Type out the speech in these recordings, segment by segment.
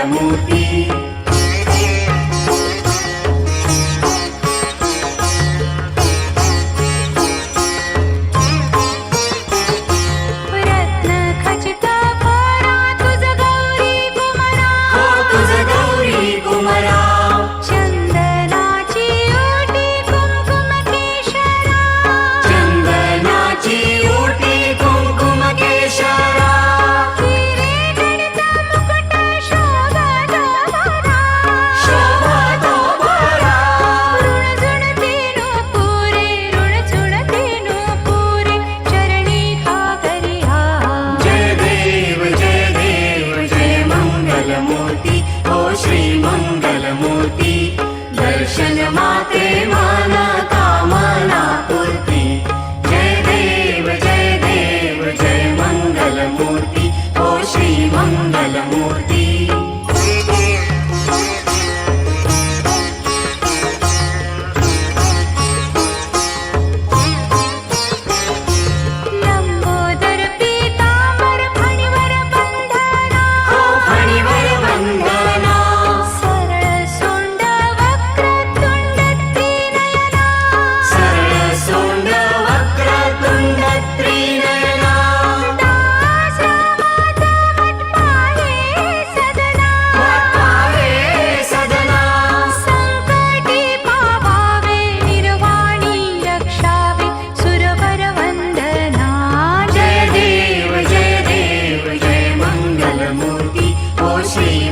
मंगलमूर्ती दर्शन माते मन कामना पूर्ती जय देव जय मंगलमूर्ती ओ श्री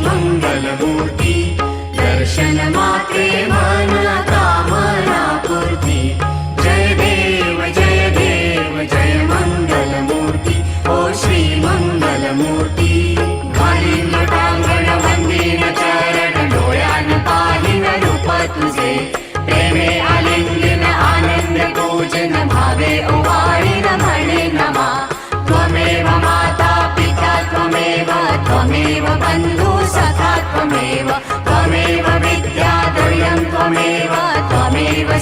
मंगलमूर्ती दर्शन माते मन कामना पूर्ती जय देव जय मंगलमूर्ती ओ श्री मंगलमूर्ती घालीन लोटांगण वंदीन चरण डोळ्यान पाहिन रूप तुझे प्रेमे आलिंगन आनंद पूजन भावे ओवाळीन म्हणे नमा त्वमेव माता पिता त्वमेव बंधु सखा त्वमेव विद्या द्वयं त्वमेव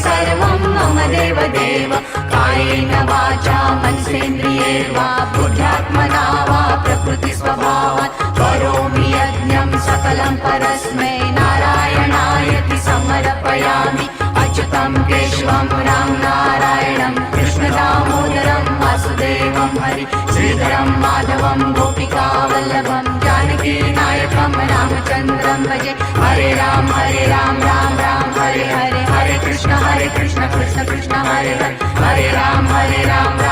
सर्वं मम देव कायेन वाचा मनसेन्द्रियैर्वा बुद्ध्यात्मना वा प्रकृतिस्वभावात् करोमि यज्ञं सकलं परस्मै नारायणायति समर्पयामि अच्युतं केशवं राम नारायणं कृष्णदामोदरं वासुदेवं हरि श्रीधरं माधवं गोपिकावल्लभं जानकीनायकं रामचन्द्रं भजे हरे राम राम राम हरे हरे हरे कृष्ण कृष्ण कृष्ण हरे हरे हरे राम